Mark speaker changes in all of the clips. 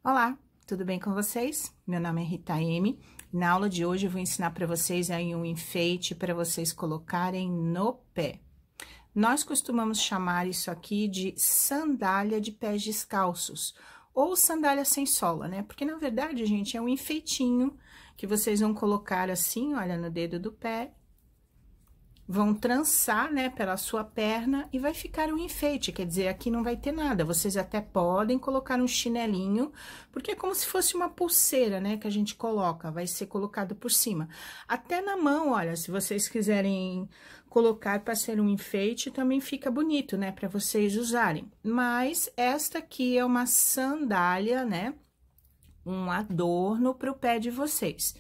Speaker 1: Olá, tudo bem com vocês? Meu nome é Rita M. Na aula de hoje eu vou ensinar para vocês aí um enfeite para vocês colocarem no pé. Nós costumamos chamar isso aqui de sandália de pés descalços ou sandália sem sola, né? Porque na verdade, gente, é um enfeitinho que vocês vão colocar assim, olha, no dedo do pé. Vão trançar, né, pela sua perna e vai ficar um enfeite, quer dizer, aqui não vai ter nada. Vocês até podem colocar um chinelinho, porque é como se fosse uma pulseira, né, que a gente coloca, vai ser colocado por cima. Até na mão, olha, se vocês quiserem colocar para ser um enfeite, também fica bonito, né, para vocês usarem. Mas esta aqui é uma sandália, né, um adorno para o pé de vocês.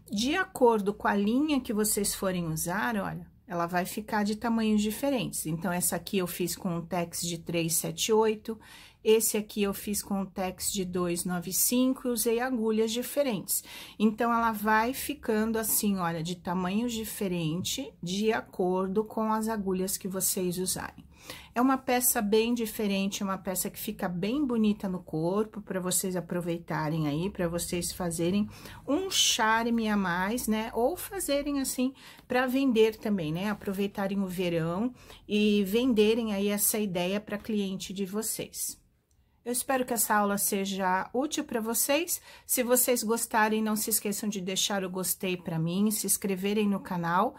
Speaker 1: De acordo com a linha que vocês forem usar, olha, ela vai ficar de tamanhos diferentes. Então, essa aqui eu fiz com um tex de 378, esse aqui eu fiz com um tex de 295 e usei agulhas diferentes. Então, ela vai ficando assim, olha, de tamanhos diferentes, de acordo com as agulhas que vocês usarem. É uma peça bem diferente, uma peça que fica bem bonita no corpo, para vocês aproveitarem aí, para vocês fazerem um charme a mais, né? Ou fazerem assim, para vender também, né? Aproveitarem o verão e venderem aí essa ideia para cliente de vocês. Eu espero que essa aula seja útil para vocês. Se vocês gostarem, não se esqueçam de deixar o gostei para mim, se inscreverem no canal,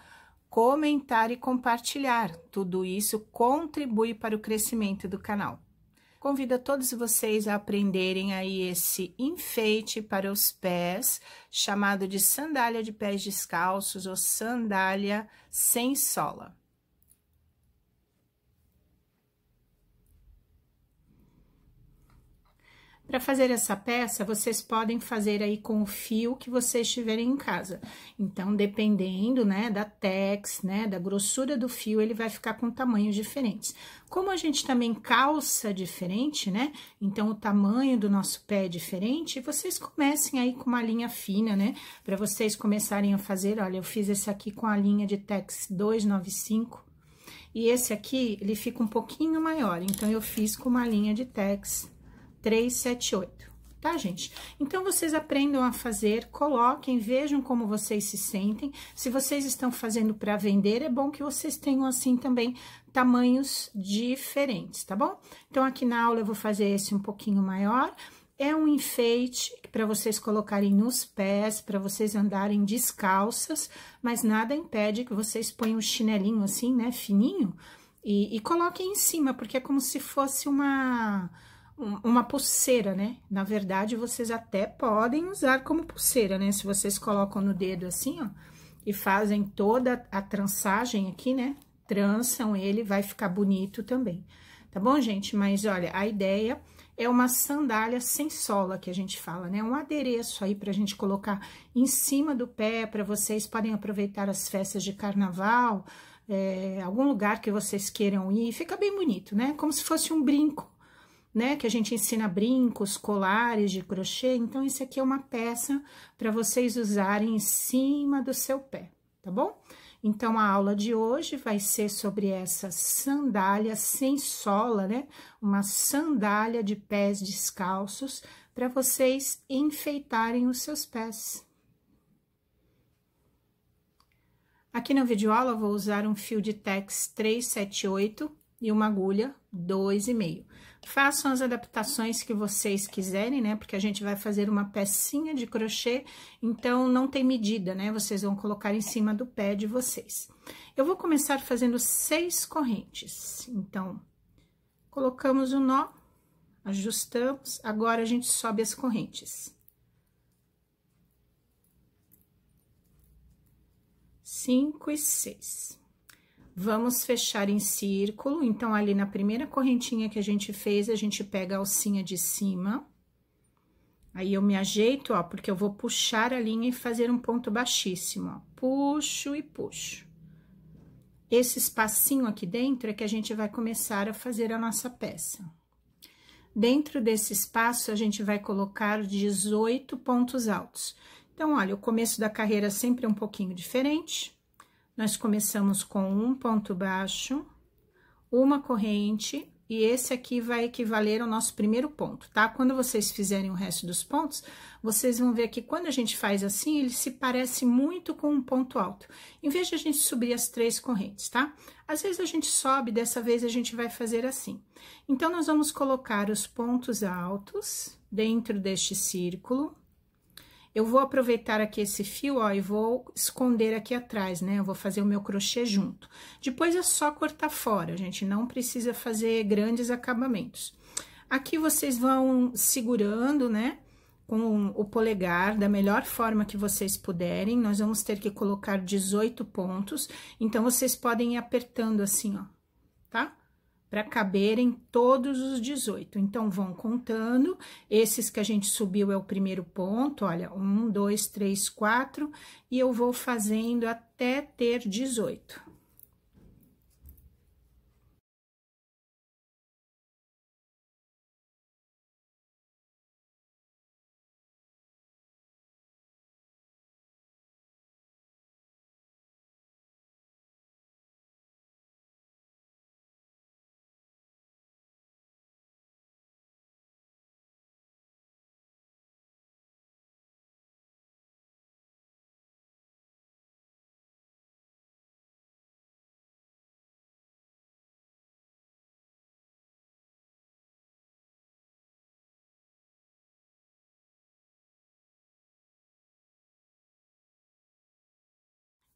Speaker 1: comentar e compartilhar. Tudo isso contribui para o crescimento do canal. Convido a todos vocês a aprenderem aí esse enfeite para os pés, chamado de sandália de pés descalços ou sandália sem sola. Para fazer essa peça, vocês podem fazer aí com o fio que vocês tiverem em casa. Então, dependendo, né, da tex, né, da grossura do fio, ele vai ficar com tamanhos diferentes. Como a gente também calça diferente, né, então o tamanho do nosso pé é diferente, vocês comecem aí com uma linha fina, né, para vocês começarem a fazer. Olha, eu fiz esse aqui com a linha de tex 295, e esse aqui, ele fica um pouquinho maior, então eu fiz com uma linha de tex 378, tá, gente? Então, vocês aprendam a fazer, coloquem, vejam como vocês se sentem. Se vocês estão fazendo para vender, é bom que vocês tenham, assim, também, tamanhos diferentes, tá bom? Então, aqui na aula eu vou fazer esse um pouquinho maior. É um enfeite para vocês colocarem nos pés, para vocês andarem descalças, mas nada impede que vocês ponham um chinelinho assim, né, fininho, e coloquem em cima, porque é como se fosse uma pulseira, né? Na verdade, vocês até podem usar como pulseira, né? Se vocês colocam no dedo assim, ó, e fazem toda a trançagem aqui, né? Trançam ele, vai ficar bonito também, tá bom, gente? Mas, olha, a ideia é uma sandália sem sola, que a gente fala, né? Um adereço aí pra gente colocar em cima do pé, para vocês podem aproveitar as festas de carnaval, algum lugar que vocês queiram ir, fica bem bonito, né? Como se fosse um brinco, né, que a gente ensina brincos, colares de crochê. Então, isso aqui é uma peça para vocês usarem em cima do seu pé, tá bom? Então, a aula de hoje vai ser sobre essa sandália sem sola, né? Uma sandália de pés descalços para vocês enfeitarem os seus pés. Aqui na videoaula, eu vou usar um fio de tex 378 e uma agulha 2,5. Façam as adaptações que vocês quiserem, né? Porque a gente vai fazer uma pecinha de crochê, então não tem medida, né? Vocês vão colocar em cima do pé de vocês. Eu vou começar fazendo 6 correntes. Então, colocamos o nó, ajustamos, agora a gente sobe as correntes. 5 e 6. Vamos fechar em círculo, então, ali na primeira correntinha que a gente fez, a gente pega a alcinha de cima. Aí, eu me ajeito, ó, porque eu vou puxar a linha e fazer um ponto baixíssimo, ó. Puxo e puxo. Esse espacinho aqui dentro é que a gente vai começar a fazer a nossa peça. Dentro desse espaço, a gente vai colocar 18 pontos altos. Então, olha, o começo da carreira sempre é um pouquinho diferente. Nós começamos com um ponto baixo, uma corrente, e esse aqui vai equivaler ao nosso primeiro ponto, tá? Quando vocês fizerem o resto dos pontos, vocês vão ver que quando a gente faz assim, ele se parece muito com um ponto alto. Em vez de a gente subir as 3 correntes, tá? Às vezes a gente sobe, dessa vez a gente vai fazer assim. Então, nós vamos colocar os pontos altos dentro deste círculo. Eu vou aproveitar aqui esse fio, ó, e vou esconder aqui atrás, né? Eu vou fazer o meu crochê junto. Depois é só cortar fora, gente, não precisa fazer grandes acabamentos. Aqui vocês vão segurando, né, com o polegar, da melhor forma que vocês puderem. Nós vamos ter que colocar 18 pontos, então vocês podem ir apertando assim, ó, tá? Para caberem todos os 18. Então, vão contando. Esses que a gente subiu é o primeiro ponto, olha, 1, 2, 3, 4, e eu vou fazendo até ter 18.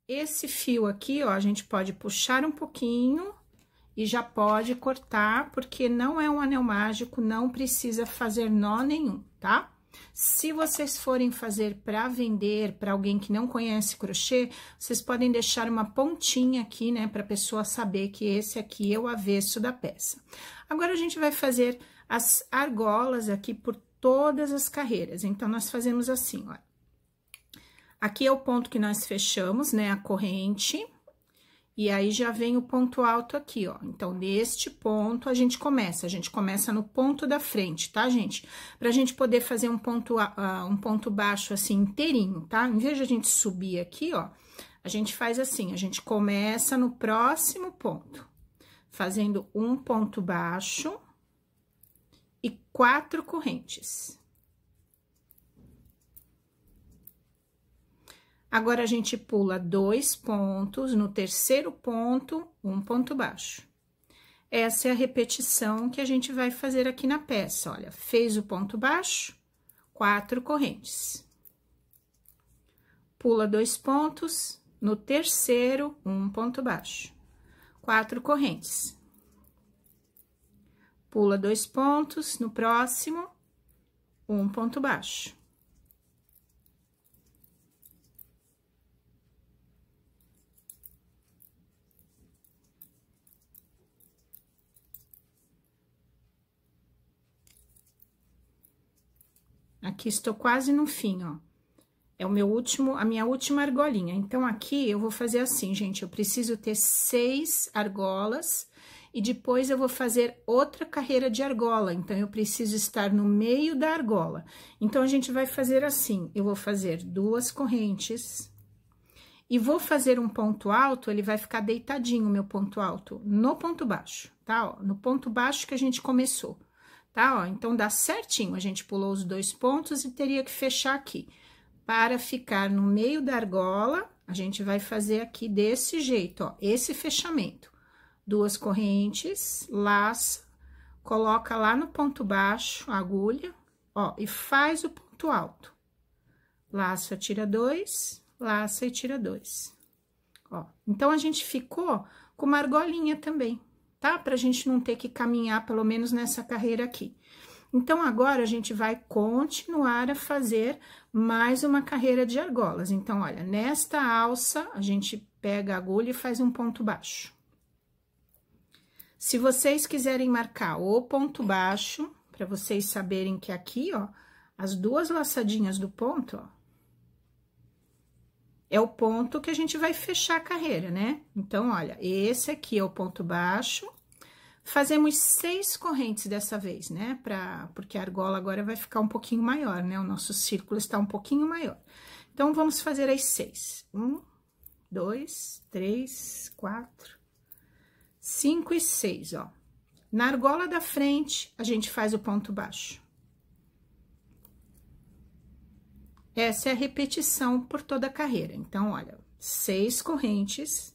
Speaker 1: Esse fio aqui, ó, a gente pode puxar um pouquinho e já pode cortar, porque não é um anel mágico, não precisa fazer nó nenhum, tá? Se vocês forem fazer para vender para alguém que não conhece crochê, vocês podem deixar uma pontinha aqui, né, para a pessoa saber que esse aqui é o avesso da peça. Agora, a gente vai fazer as argolas aqui por todas as carreiras. Então, nós fazemos assim, ó. Aqui é o ponto que nós fechamos, né, a corrente, e aí já vem o ponto alto aqui, ó. Então, neste ponto, a gente começa no ponto da frente, tá, gente? Pra gente poder fazer um ponto baixo, assim, inteirinho, tá? Em vez de a gente subir aqui, ó, a gente faz assim, a gente começa no próximo ponto, fazendo um ponto baixo e 4 correntes. Agora, a gente pula 2 pontos, no terceiro ponto, um ponto baixo. Essa é a repetição que a gente vai fazer aqui na peça, olha. Fez o ponto baixo, 4 correntes. Pula 2 pontos, no terceiro, um ponto baixo. 4 correntes. Pula 2 pontos, no próximo, um ponto baixo. Aqui estou quase no fim, ó. É a minha última argolinha. Então, aqui eu vou fazer assim, gente. Eu preciso ter 6 argolas e depois eu vou fazer outra carreira de argola. Então, eu preciso estar no meio da argola. Então, a gente vai fazer assim. Eu vou fazer 2 correntes e vou fazer um ponto alto. Ele vai ficar deitadinho, o meu ponto alto, no ponto baixo, tá? Ó, no ponto baixo que a gente começou. Tá, ó, então, dá certinho, a gente pulou os 2 pontos e teria que fechar aqui. Para ficar no meio da argola, a gente vai fazer aqui desse jeito, ó, esse fechamento. 2 correntes, laça, coloca lá no ponto baixo a agulha, ó, e faz o ponto alto. Laça, tira 2, laça e tira 2. Ó, então, a gente ficou com uma argolinha também, tá? Pra gente não ter que caminhar, pelo menos nessa carreira aqui. Então, agora, a gente vai continuar a fazer mais uma carreira de argolas. Então, olha, nesta alça, a gente pega a agulha e faz um ponto baixo. Se vocês quiserem marcar o ponto baixo, para vocês saberem que aqui, ó, as 2 laçadinhas do ponto, ó, é o ponto que a gente vai fechar a carreira, né? Então, olha, esse aqui é o ponto baixo. Fazemos 6 correntes dessa vez, né? Porque a argola agora vai ficar um pouquinho maior, né? O nosso círculo está um pouquinho maior. Então, vamos fazer as 6. 1, 2, 3, 4, 5 e 6, ó. Na argola da frente, a gente faz o ponto baixo. Essa é a repetição por toda a carreira. Então, olha, 6 correntes.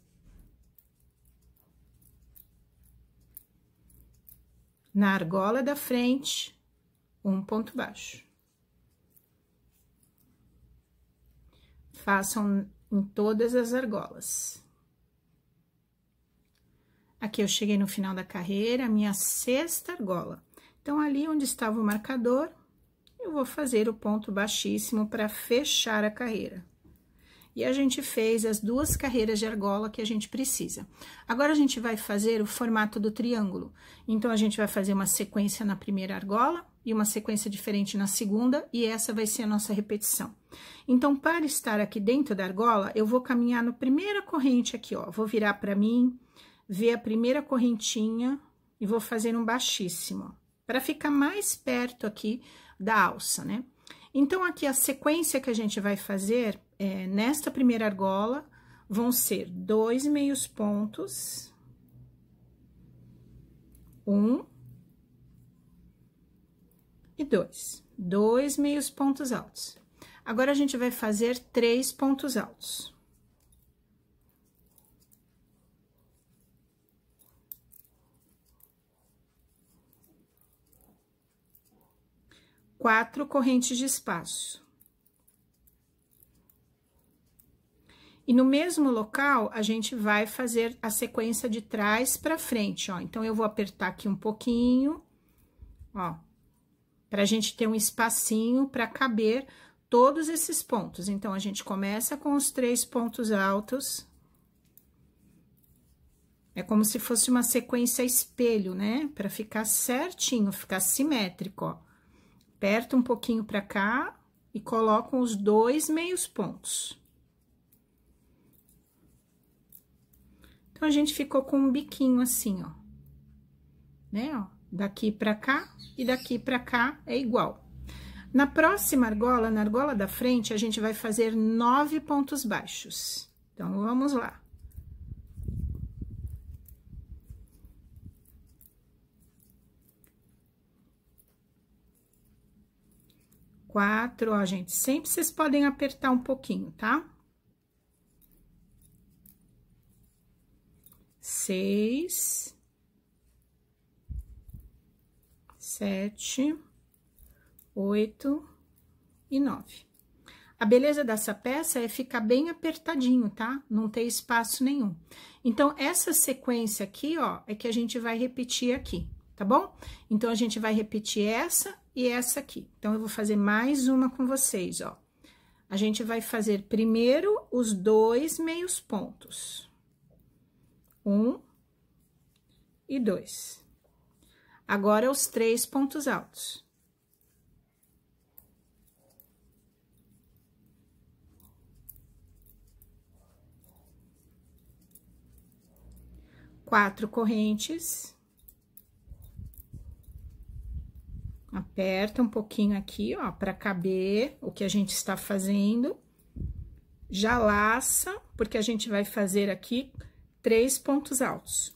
Speaker 1: Na argola da frente, um ponto baixo. Façam em todas as argolas. Aqui eu cheguei no final da carreira, a minha 6ª argola. Então, ali onde estava o marcador, eu vou fazer o ponto baixíssimo para fechar a carreira. E a gente fez as 2 carreiras de argola que a gente precisa. Agora, a gente vai fazer o formato do triângulo. Então, a gente vai fazer uma sequência na primeira argola e uma sequência diferente na segunda, e essa vai ser a nossa repetição. Então, para estar aqui dentro da argola, eu vou caminhar na primeira corrente aqui, ó. Vou virar para mim, ver a primeira correntinha e vou fazer um baixíssimo, para ficar mais perto aqui da alça, né? Então, aqui a sequência que a gente vai fazer, nesta primeira argola, vão ser 2 meios pontos, 1 e 2. 2 meios pontos altos. Agora, a gente vai fazer 3 pontos altos. Quatro correntes de espaço. E no mesmo local, a gente vai fazer a sequência de trás para frente, ó. Então, eu vou apertar aqui um pouquinho, ó, pra gente ter um espacinho para caber todos esses pontos. Então, a gente começa com os 3 pontos altos. É como se fosse uma sequência espelho, né? Para ficar certinho, ficar simétrico, ó. Aperta um pouquinho para cá e colocam os 2 meios pontos. Então, a gente ficou com um biquinho assim, ó. Né, ó? Daqui para cá e daqui para cá é igual. Na próxima argola, na argola da frente, a gente vai fazer 9 pontos baixos. Então, vamos lá. Quatro, ó, gente, sempre vocês podem apertar um pouquinho, tá? 6, 7, 8 e 9. A beleza dessa peça é ficar bem apertadinho, tá? Não ter espaço nenhum. Então, essa sequência aqui, ó, é que a gente vai repetir aqui, tá bom? Então, a gente vai repetir essa e essa aqui. Então, eu vou fazer mais uma com vocês, ó. A gente vai fazer primeiro os 2 meios pontos. 1 e 2. Agora, os 3 pontos altos. Quatro correntes. Aperta um pouquinho aqui, ó, para caber o que a gente está fazendo. Já laça, porque a gente vai fazer aqui 3 pontos altos.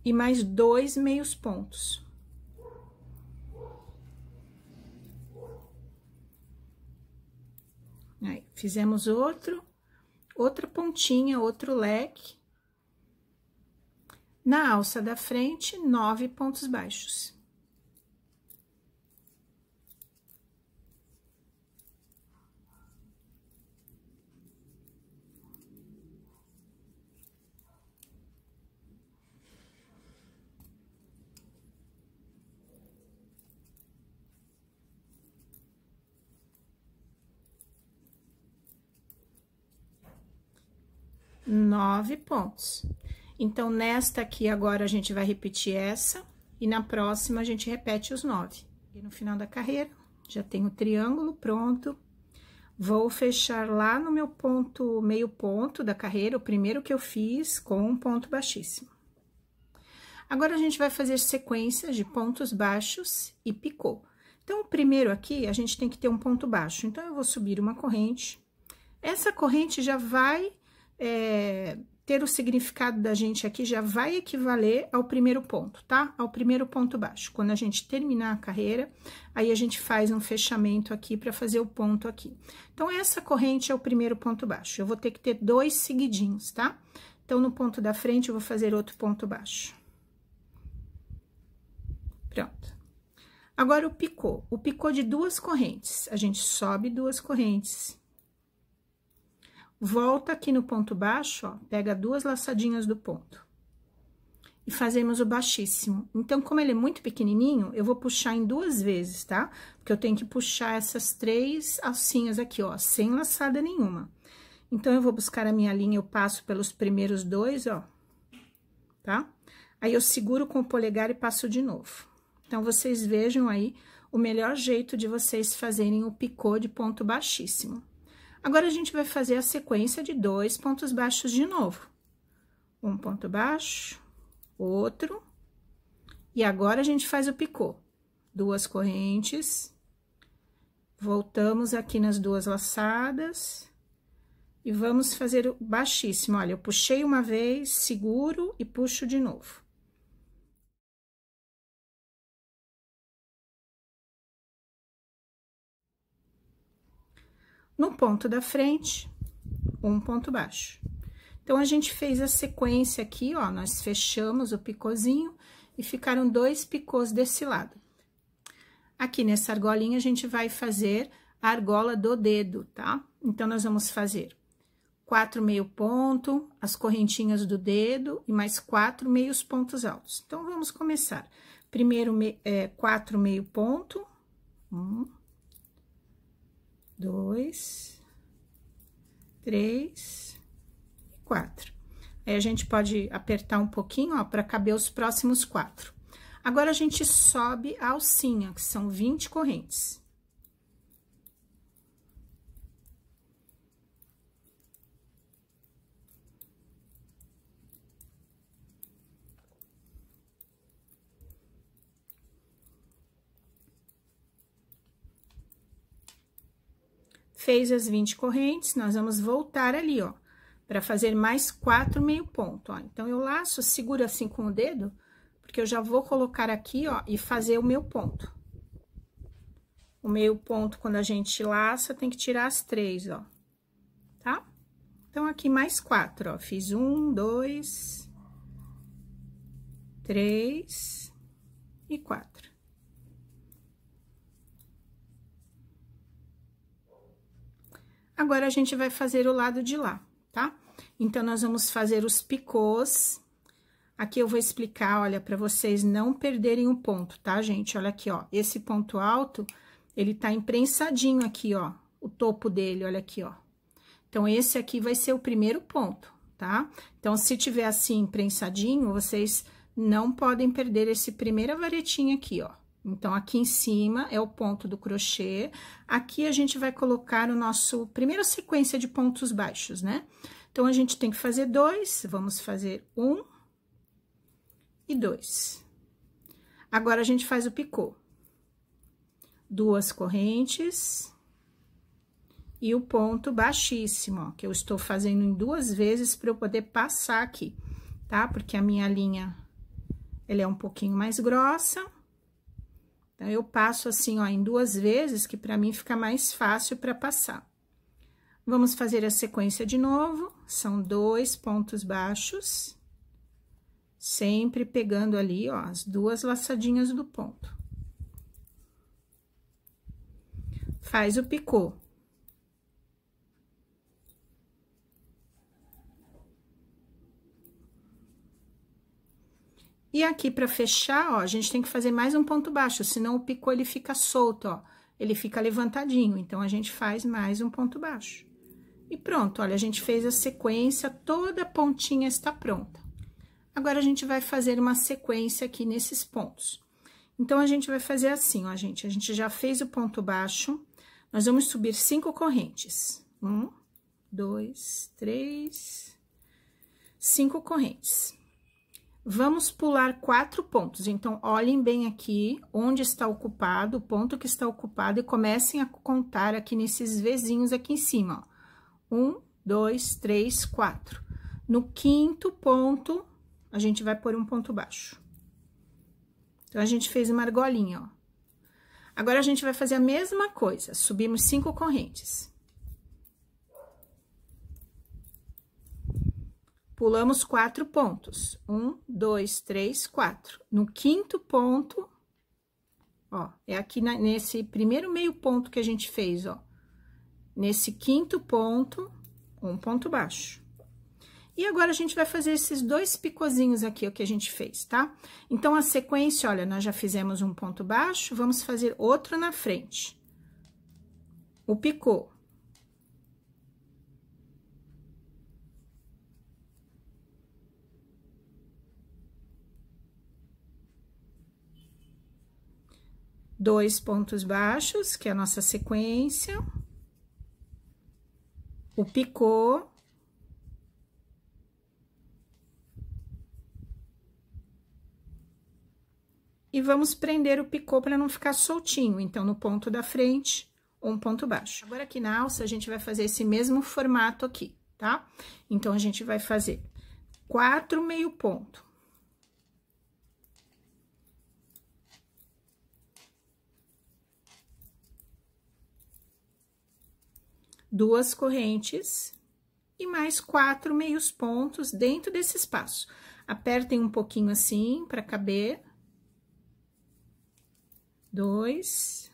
Speaker 1: E mais 2 meios pontos. Aí, fizemos outra pontinha, outro leque. Na alça da frente, 9 pontos baixos. Nove pontos. Então, nesta aqui, agora, a gente vai repetir essa, e na próxima, a gente repete os 9. E no final da carreira, já tenho o triângulo pronto. Vou fechar lá no meu ponto, meio ponto da carreira, o primeiro que eu fiz, com um ponto baixíssimo. Agora, a gente vai fazer sequências de pontos baixos e picô. Então, o primeiro aqui, a gente tem que ter um ponto baixo. Então, eu vou subir uma corrente. Essa corrente já vai ter o significado da gente aqui, já vai equivaler ao primeiro ponto, tá? Ao primeiro ponto baixo. Quando a gente terminar a carreira, aí a gente faz um fechamento aqui para fazer o ponto aqui. Então, essa corrente é o primeiro ponto baixo. Eu vou ter que ter 2 seguidinhos, tá? Então, no ponto da frente, eu vou fazer outro ponto baixo. Pronto. Agora, o picô de 2 correntes. A gente sobe 2 correntes. Volta aqui no ponto baixo, ó, pega 2 laçadinhas do ponto. E fazemos o baixíssimo. Então, como ele é muito pequenininho, eu vou puxar em 2 vezes, tá? Porque eu tenho que puxar essas 3 alcinhas aqui, ó, sem laçada nenhuma. Então, eu vou buscar a minha linha, eu passo pelos primeiros 2, ó, tá? Aí, eu seguro com o polegar e passo de novo. Então, vocês vejam aí o melhor jeito de vocês fazerem o picô de ponto baixíssimo. Agora, a gente vai fazer a sequência de 2 pontos baixos de novo. Um ponto baixo, outro, e agora a gente faz o picô. 2 correntes, voltamos aqui nas 2 laçadas, e vamos fazer o baixíssimo. Olha, eu puxei uma vez, seguro e puxo de novo. No ponto da frente, um ponto baixo. Então, a gente fez a sequência aqui, ó, nós fechamos o picôzinho e ficaram 2 picôs desse lado. Aqui nessa argolinha, a gente vai fazer a argola do dedo, tá? Então, nós vamos fazer 4 meio ponto, as correntinhas do dedo e mais 4 meios pontos altos. Então, vamos começar. Primeiro, 4 meio ponto. 1, 2, 3, 4. Aí, a gente pode apertar um pouquinho, ó, para caber os próximos 4. Agora, a gente sobe a alcinha, que são 20 correntes. Fez as 20 correntes, nós vamos voltar ali, ó, para fazer mais 4 meio ponto, ó. Então, eu laço, seguro assim com o dedo, porque eu já vou colocar aqui, ó, e fazer o meu ponto. O meio ponto, quando a gente laça, tem que tirar as 3, ó, tá? Então, aqui mais 4, ó, fiz 1, 2, 3 e 4. Agora, a gente vai fazer o lado de lá, tá? Então, nós vamos fazer os picôs. Aqui eu vou explicar, olha, para vocês não perderem o ponto, tá, gente? Olha aqui, ó, esse ponto alto, ele tá imprensadinho aqui, ó, o topo dele, olha aqui, ó. Então, esse aqui vai ser o primeiro ponto, tá? Então, se tiver assim imprensadinho, vocês não podem perder esse primeira varetinha aqui, ó. Então, aqui em cima é o ponto do crochê. Aqui, a gente vai colocar o nosso primeira sequência de pontos baixos, né? Então, a gente tem que fazer 2, vamos fazer 1 e 2. Agora, a gente faz o picô. 2 correntes e o ponto baixíssimo, ó, que eu estou fazendo em 2 vezes para eu poder passar aqui, tá? Porque a minha linha, ela é um pouquinho mais grossa. Então, eu passo assim, ó, em 2 vezes, que pra mim fica mais fácil pra passar. Vamos fazer a sequência de novo, são 2 pontos baixos, sempre pegando ali, ó, as 2 laçadinhas do ponto. Faz o picô. E aqui, pra fechar, ó, a gente tem que fazer mais um ponto baixo, senão o picô, ele fica solto, ó, ele fica levantadinho. Então, a gente faz mais um ponto baixo. E pronto, olha, a gente fez a sequência, toda a pontinha está pronta. Agora, a gente vai fazer uma sequência aqui nesses pontos. Então, a gente vai fazer assim, ó, gente, a gente já fez o ponto baixo, nós vamos subir 5 correntes. 1, 2, 3, 5 correntes. Vamos pular 4 pontos, então, olhem bem aqui onde está ocupado, o ponto que está ocupado, e comecem a contar aqui nesses Vzinhos aqui em cima, ó. 1, 2, 3, 4. No 5º ponto, a gente vai pôr um ponto baixo. Então, a gente fez uma argolinha, ó. Agora, a gente vai fazer a mesma coisa, subimos 5 correntes. Pulamos 4 pontos. 1, 2, 3, 4. No 5º ponto, ó, é aqui nesse primeiro meio ponto que a gente fez, ó. Nesse 5º ponto, um ponto baixo. E agora, a gente vai fazer esses 2 picozinhos aqui, o que a gente fez, tá? Então, a sequência, olha, nós já fizemos um ponto baixo, vamos fazer outro na frente. O picô. Dois pontos baixos, que é a nossa sequência. O picô. E vamos prender o picô para não ficar soltinho. Então, no ponto da frente, um ponto baixo. Agora, aqui na alça, a gente vai fazer esse mesmo formato aqui, tá? Então, a gente vai fazer 4 meio ponto. Duas correntes e mais 4 meios pontos dentro desse espaço. Apertem um pouquinho assim para caber. 2,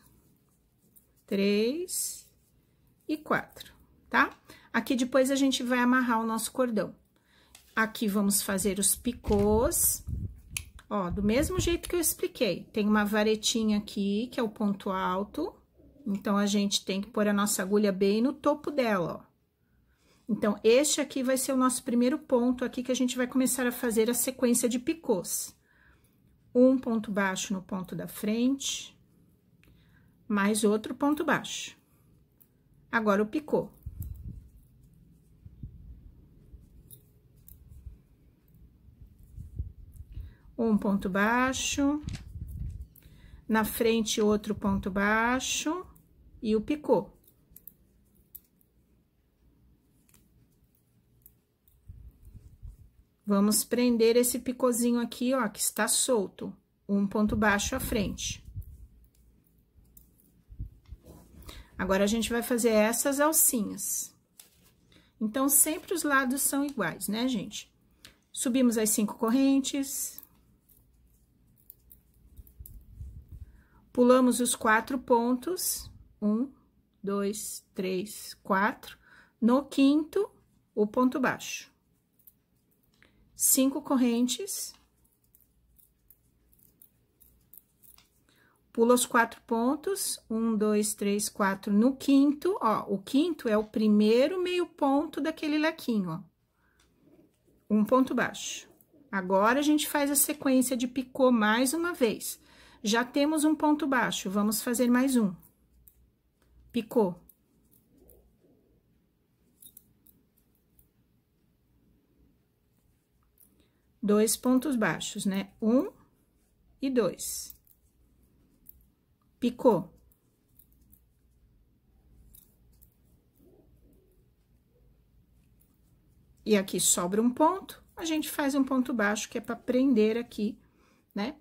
Speaker 1: 3 e 4, tá? Aqui depois a gente vai amarrar o nosso cordão. Aqui vamos fazer os picôs. Ó, do mesmo jeito que eu expliquei. Tem uma varetinha aqui, que é o ponto alto. Então, a gente tem que pôr a nossa agulha bem no topo dela, ó. Então, este aqui vai ser o nosso primeiro ponto aqui, que a gente vai começar a fazer a sequência de picôs. Um ponto baixo no ponto da frente, mais outro ponto baixo. Agora, o picô. Um ponto baixo, na frente, outro ponto baixo e o picô. Vamos prender esse picôzinho aqui, ó, que está solto, um ponto baixo à frente. Agora, a gente vai fazer essas alcinhas. Então, sempre os lados são iguais, né, gente? Subimos as 5 correntes. Pulamos os 4 pontos, 1, 2, 3, 4. No 5º, o ponto baixo. 5 correntes. Pula os 4 pontos, 1, 2, 3, 4. No 5º, ó, o 5º é o primeiro meio ponto daquele lequinho, ó. Um ponto baixo. Agora, a gente faz a sequência de picô mais uma vez. Já temos um ponto baixo, vamos fazer mais um. Picô. Dois pontos baixos, né? 1 e 2. Picô. E aqui sobra um ponto, a gente faz um ponto baixo, que é para prender aqui, né?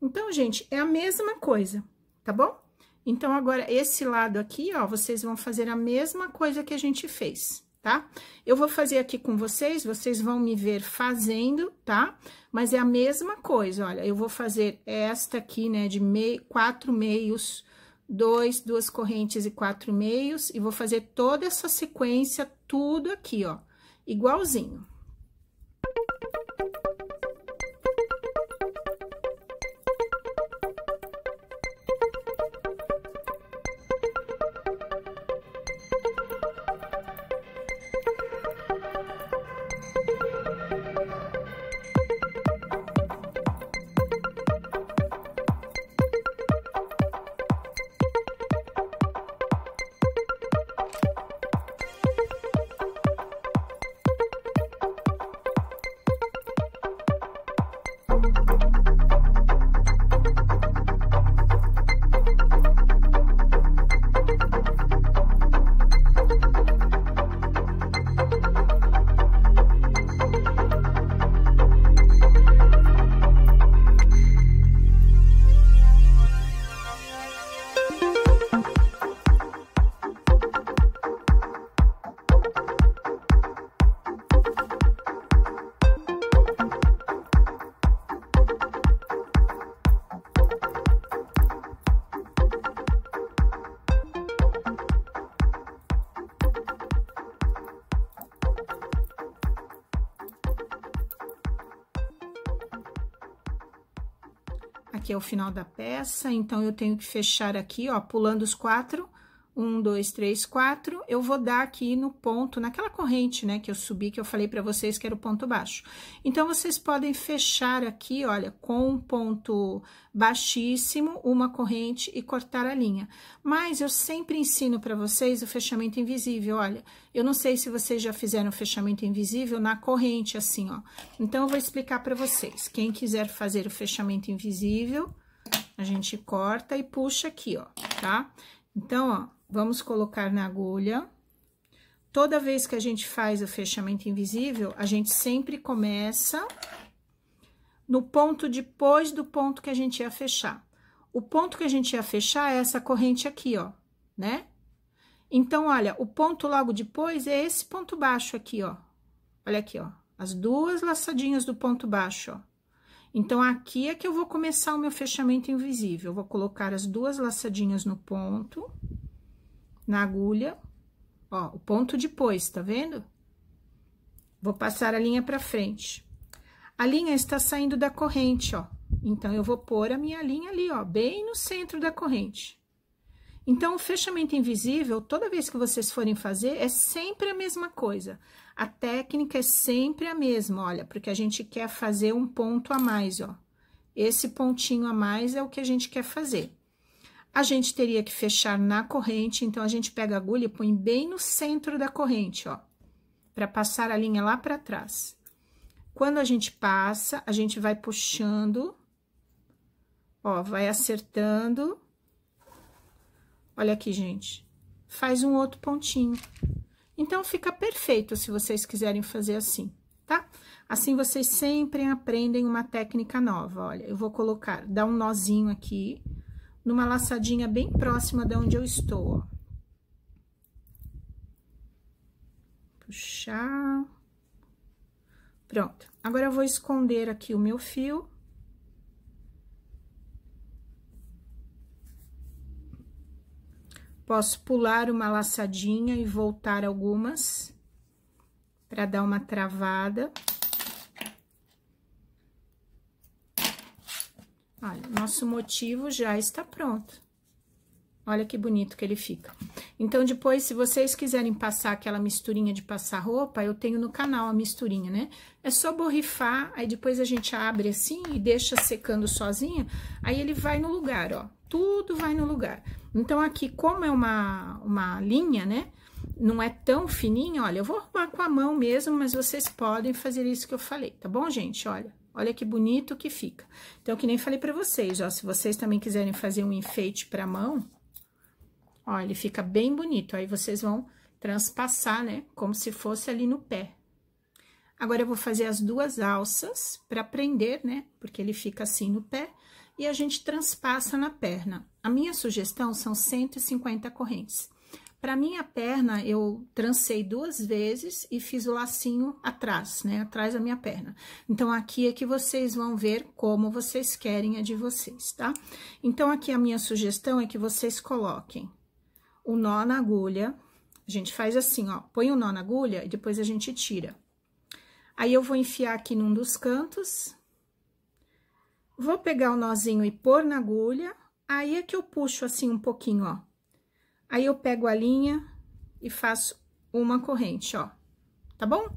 Speaker 1: Então, gente, é a mesma coisa, tá bom? Então, agora, esse lado aqui, ó, vocês vão fazer a mesma coisa que a gente fez, tá? Eu vou fazer aqui com vocês vão me ver fazendo, tá? Mas é a mesma coisa, olha, eu vou fazer esta aqui, né, de 4 meios, 2 correntes e 4 meios, e vou fazer toda essa sequência, tudo aqui, ó, igualzinho. aqui é o final da peça, então eu tenho que fechar aqui, ó, pulando os 4, 1, 2, 3, 4, eu vou dar aqui no ponto, naquela corrente, né, que eu subi, que eu falei pra vocês que era o ponto baixo. Então, vocês podem fechar aqui, olha, com um ponto baixíssimo, uma corrente e cortar a linha. Mas eu sempre ensino pra vocês o fechamento invisível, olha. Eu não sei se vocês já fizeram o fechamento invisível na corrente, assim, ó. Então, eu vou explicar pra vocês. Quem quiser fazer o fechamento invisível, a gente corta e puxa aqui, ó, tá? Então, ó, vamos colocar na agulha. Toda vez que a gente faz o fechamento invisível, a gente sempre começa no ponto depois do ponto que a gente ia fechar. O ponto que a gente ia fechar é essa corrente aqui, ó, né? Então, olha, o ponto logo depois é esse ponto baixo aqui, ó. Olha aqui, ó, as duas laçadinhas do ponto baixo, ó. Então, aqui é que eu vou começar o meu fechamento invisível. Eu vou colocar as duas laçadinhas no ponto, na agulha, ó, o ponto depois, tá vendo? Vou passar a linha pra frente. A linha está saindo da corrente, ó. Então, eu vou pôr a minha linha ali, ó, bem no centro da corrente. Então, o fechamento invisível, toda vez que vocês forem fazer, é sempre a mesma coisa. A técnica é sempre a mesma, olha, porque a gente quer fazer um ponto a mais, ó. Esse pontinho a mais é o que a gente quer fazer. A gente teria que fechar na corrente, então, a gente pega a agulha e põe bem no centro da corrente, ó, para passar a linha lá para trás. Quando a gente passa, a gente vai puxando, ó, vai acertando. Olha aqui, gente, faz um outro pontinho. Então, fica perfeito se vocês quiserem fazer assim, tá? Assim, vocês sempre aprendem uma técnica nova, olha. Eu vou colocar, dar um nozinho aqui, numa laçadinha bem próxima de onde eu estou, ó. Puxar. Pronto. Agora, eu vou esconder aqui o meu fio. Posso pular uma laçadinha e voltar algumas, para dar uma travada. Olha, nosso motivo já está pronto. Olha que bonito que ele fica. Então, depois, se vocês quiserem passar aquela misturinha de passar roupa, eu tenho no canal a misturinha, né? É só borrifar, aí depois a gente abre assim e deixa secando sozinha, aí ele vai no lugar, ó. Tudo vai no lugar. Então, aqui, como é uma linha, né? Não é tão fininha, olha, eu vou arrumar com a mão mesmo, mas vocês podem fazer isso que eu falei, tá bom, gente? Olha, olha que bonito que fica. Então, que nem falei pra vocês, ó, se vocês também quiserem fazer um enfeite pra mão, ó, ele fica bem bonito. Aí, vocês vão transpassar, né? Como se fosse ali no pé. Agora, eu vou fazer as duas alças pra prender, né? Porque ele fica assim no pé. E a gente transpassa na perna. A minha sugestão são 150 correntes. Para minha perna, eu trancei 2 vezes e fiz o lacinho atrás, né? Atrás da minha perna. Então, aqui é que vocês vão ver como vocês querem a de vocês, tá? Então, aqui a minha sugestão é que vocês coloquem o nó na agulha. A gente faz assim, ó, põe o nó na agulha e depois a gente tira. Aí, eu vou enfiar aqui num dos cantos. Vou pegar o nozinho e pôr na agulha, aí é que eu puxo assim um pouquinho, ó. Aí, eu pego a linha e faço uma corrente, ó, tá bom?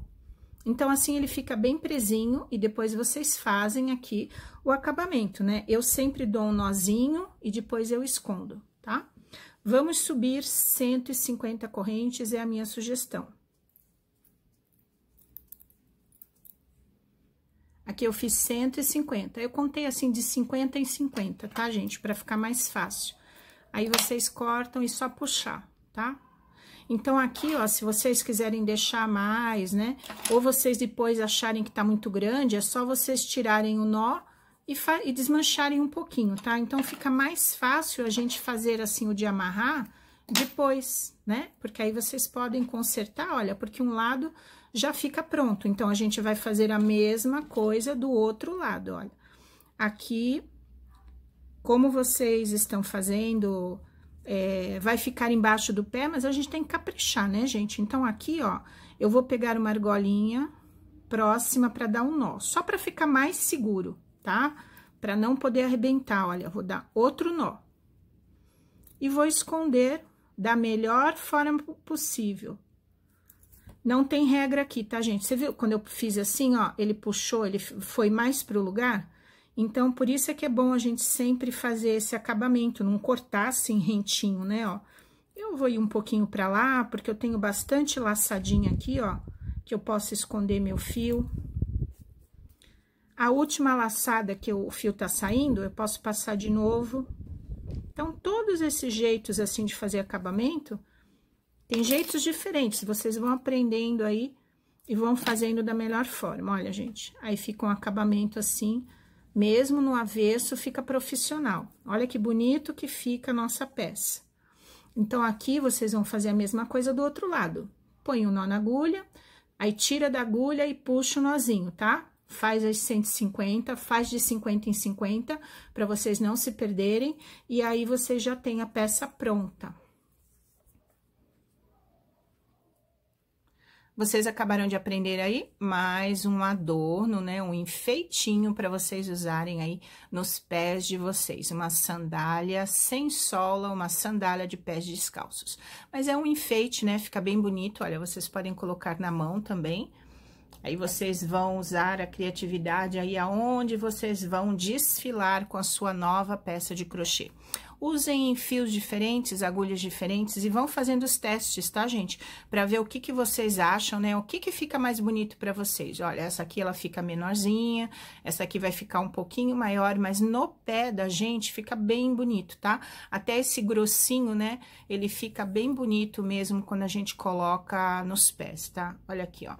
Speaker 1: Então, assim, ele fica bem presinho e depois vocês fazem aqui o acabamento, né? Eu sempre dou um nozinho e depois eu escondo, tá? Vamos subir 150 correntes, é a minha sugestão. Aqui eu fiz 150, eu contei assim de 50 em 50, tá, gente? Pra ficar mais fácil. Aí, vocês cortam e só puxar, tá? Então, aqui, ó, se vocês quiserem deixar mais, né? Ou vocês depois acharem que tá muito grande, é só vocês tirarem o nó e desmancharem um pouquinho, tá? Então, fica mais fácil a gente fazer assim o de amarrar depois, né? Porque aí vocês podem consertar, olha, porque um lado já fica pronto. Então, a gente vai fazer a mesma coisa do outro lado, olha. Aqui, como vocês estão fazendo, vai ficar embaixo do pé, mas a gente tem que caprichar, né, gente? Então, aqui, ó, eu vou pegar uma argolinha próxima para dar um nó, só para ficar mais seguro, tá? para não poder arrebentar, olha, vou dar outro nó. E vou esconder da melhor forma possível. Não tem regra aqui, tá, gente? Você viu quando eu fiz assim, ó, ele puxou, ele foi mais pro lugar? Então, por isso é que é bom a gente sempre fazer esse acabamento, não cortar assim rentinho, né, ó. Eu vou ir um pouquinho pra lá, porque eu tenho bastante laçadinha aqui, ó, que eu posso esconder meu fio. A última laçada que o fio tá saindo, eu posso passar de novo. Então, todos esses jeitos, assim, de fazer acabamento, tem jeitos diferentes, vocês vão aprendendo aí e vão fazendo da melhor forma. Olha, gente, aí fica um acabamento assim, mesmo no avesso, fica profissional. Olha que bonito que fica a nossa peça. Então, aqui, vocês vão fazer a mesma coisa do outro lado. Põe um nó na agulha, aí tira da agulha e puxa o nozinho, tá? Faz as 150, faz de 50 em 50, para vocês não se perderem, e aí vocês já têm a peça pronta. Vocês acabaram de aprender aí mais um adorno, né? Um enfeitinho para vocês usarem aí nos pés de vocês. Uma sandália sem sola, uma sandália de pés descalços. Mas é um enfeite, né? Fica bem bonito. Olha, vocês podem colocar na mão também. Aí vocês vão usar a criatividade aí aonde vocês vão desfilar com a sua nova peça de crochê. Usem fios diferentes, agulhas diferentes e vão fazendo os testes, tá, gente? Pra ver o que vocês acham, né? O que fica mais bonito pra vocês. Olha, essa aqui ela fica menorzinha, essa aqui vai ficar um pouquinho maior, mas no pé da gente fica bem bonito, tá? Até esse grossinho, né? Ele fica bem bonito mesmo quando a gente coloca nos pés, tá? Olha aqui, ó.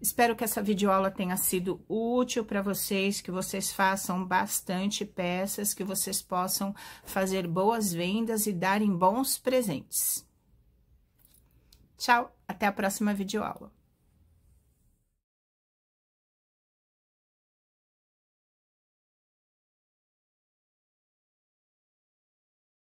Speaker 1: Espero que essa videoaula tenha sido útil para vocês, que vocês façam bastante peças, que vocês possam fazer boas vendas e darem bons presentes. Tchau, até a próxima videoaula.